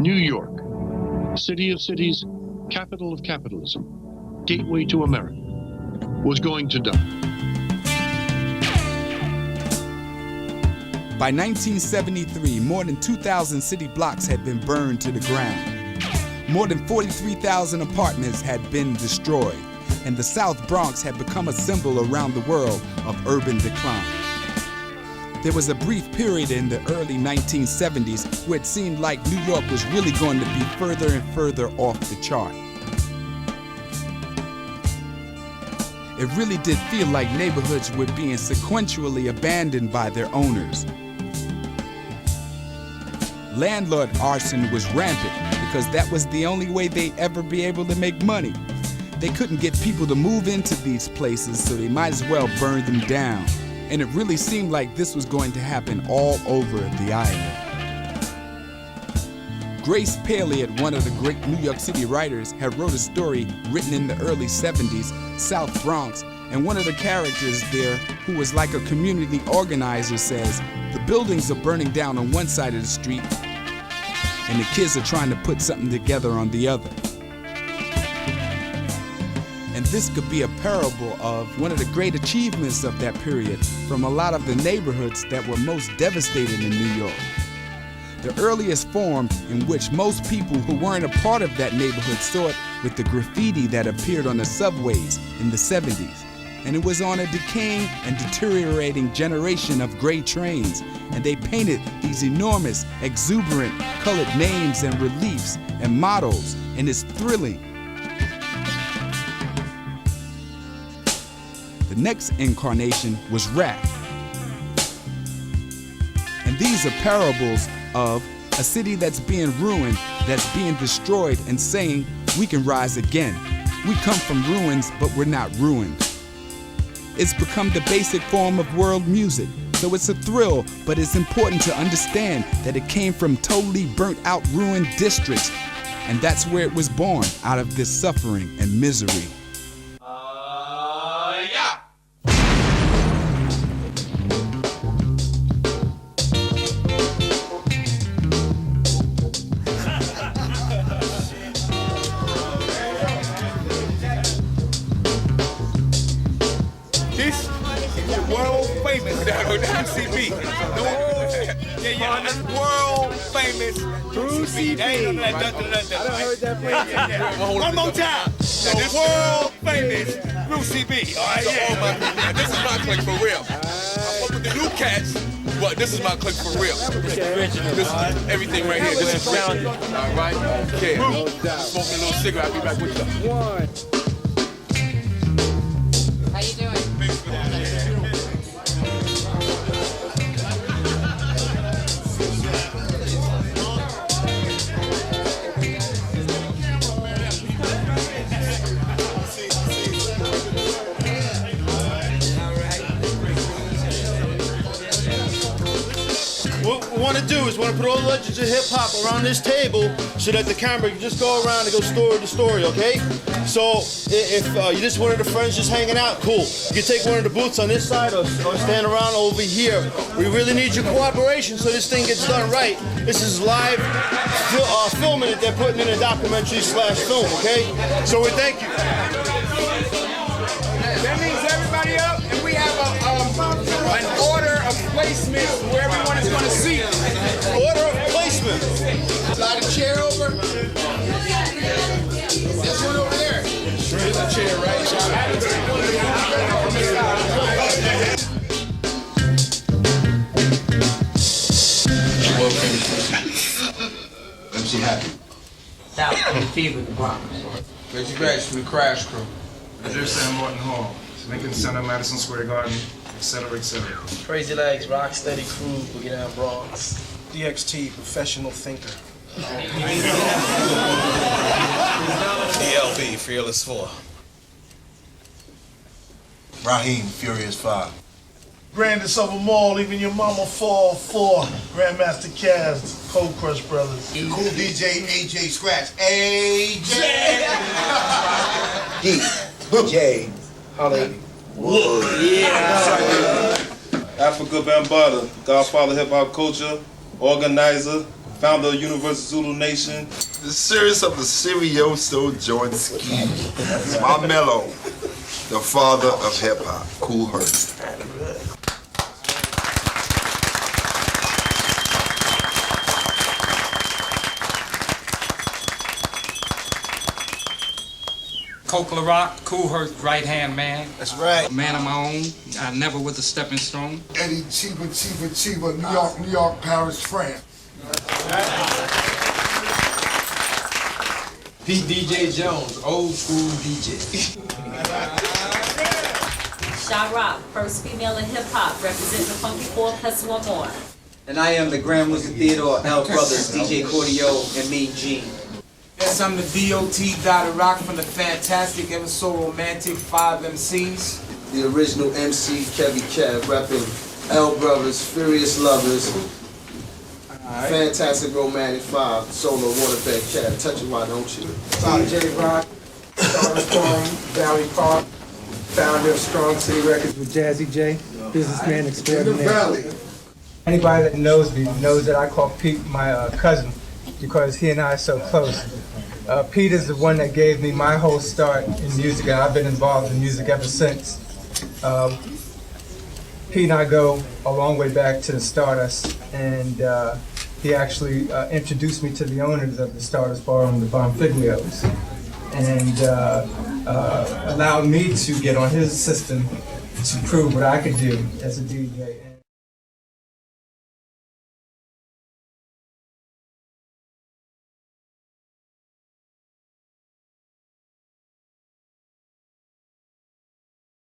New York, city of cities, capital of capitalism, gateway to America, was going to die. By 1973, more than 2,000 city blocks had been burned to the ground. More than 43,000 apartments had been destroyed, and the South Bronx had become a symbol around the world of urban decline. There was a brief period in the early 1970s where it seemed like New York was really going to be further and further off the chart. It really did feel like neighborhoods were being sequentially abandoned by their owners. Landlord arson was rampant because that was the only way they'd ever be able to make money. They couldn't get people to move into these places, so they might as well burn them down. And it really seemed like this was going to happen all over the island. Grace Palliot, one of the great New York City writers, had wrote a story written in the early 70s, South Bronx, and one of the characters there, who was like a community organizer, says, the buildings are burning down on one side of the street, and the kids are trying to put something together on the other. And this could be a parable of one of the great achievements of that period from a lot of the neighborhoods that were most devastated in New York. The earliest form in which most people who weren't a part of that neighborhood saw it with the graffiti that appeared on the subways in the 70s. And it was on a decaying and deteriorating generation of gray trains, and they painted these enormous, exuberant, colored names and reliefs and mottos, and it's thrilling. The next incarnation was rap. And these are parables of a city that's being ruined, that's being destroyed, and saying, we can rise again. We come from ruins, but we're not ruined. It's become the basic form of world music, so it's a thrill, but it's important to understand that it came from totally burnt out, ruined districts, and that's where it was born, out of this suffering and misery. MCB. World famous Brucey B. I heard that play. One more time. The world famous Brucey B. All right, yeah. This is my clique for real. I fuck with the new cats, but this is my clique for real. This is everything right here. This is real. All right? Okay. Smoking a little cigarette. I'll be back with you. How you doing? What we want to do is want to put all the legends of hip-hop around this table so that the camera can just go around and go story to story, okay? So if you're just one of the friends just hanging out, cool. You can take one of the booths on this side or stand around over here. We really need your cooperation so this thing gets done right. This is live filming that they're putting in a documentary/film, okay? So we thank you. That means everybody up, and we have an order of placement where everyone is going to see. Order of placement. Slide a chair over. This one over there. There's a chair, right? MC Happy. South Fever, the Bronx. Reggie Batch from the Crash Crew. Idris and Morton Hall, Lincoln Center, Madison Square Garden, etc., etc. Crazy Legs, Rocksteady Crew, Boogie Down Bronx. DXT, Professional Thinker. DLB, Fearless 4. Raheem, Furious 5. Grandest of them all, even your mama fall for Grandmaster Caz, Cold Crush Brothers. Cool DJ, AJ Scratch. AJ! J. Holly. Africa Bambaataa, Godfather Hip Hop Culture, Organizer, founder of Universal Zulu Nation. The series of the Serioso joint ski. My mellow, the father of hip hop, Cool Herc. Coca Rock, Cool Herc, right hand man. That's right. A man of my own. I never was a stepping stone. Eddie Chiba, New York, Paris, France. Pete DJ Jones, old school DJ. Sha Rock, first female in hip hop, representing the Funky Four plus one more. And I am the Grand Wizard Theodore L Brothers, DJ Cordio, and Mean Gene. Yes, I'm the DOT Dada Rock from the fantastic, ever so romantic 5 MCs. The original MC, Kevy Kev, repping L Brothers, Furious Lovers, Fantastic Romantic 5, Solo Waterbed Cat. Touch it, why don't you? DJ Rock, Stardust Forum, Valley Park, founder of Strong City Records with Jazzy J, businessman extraordinaire. Anybody that knows me knows that I call Pete my cousin because he and I are so close. Pete is the one that gave me my whole start in music, and I've been involved in music ever since. Pete and I go a long way back to the Stardust, and he actually introduced me to the owners of the Stardust Forum, the Bonfiglios, and allowed me to get on his system to prove what I could do as a DJ.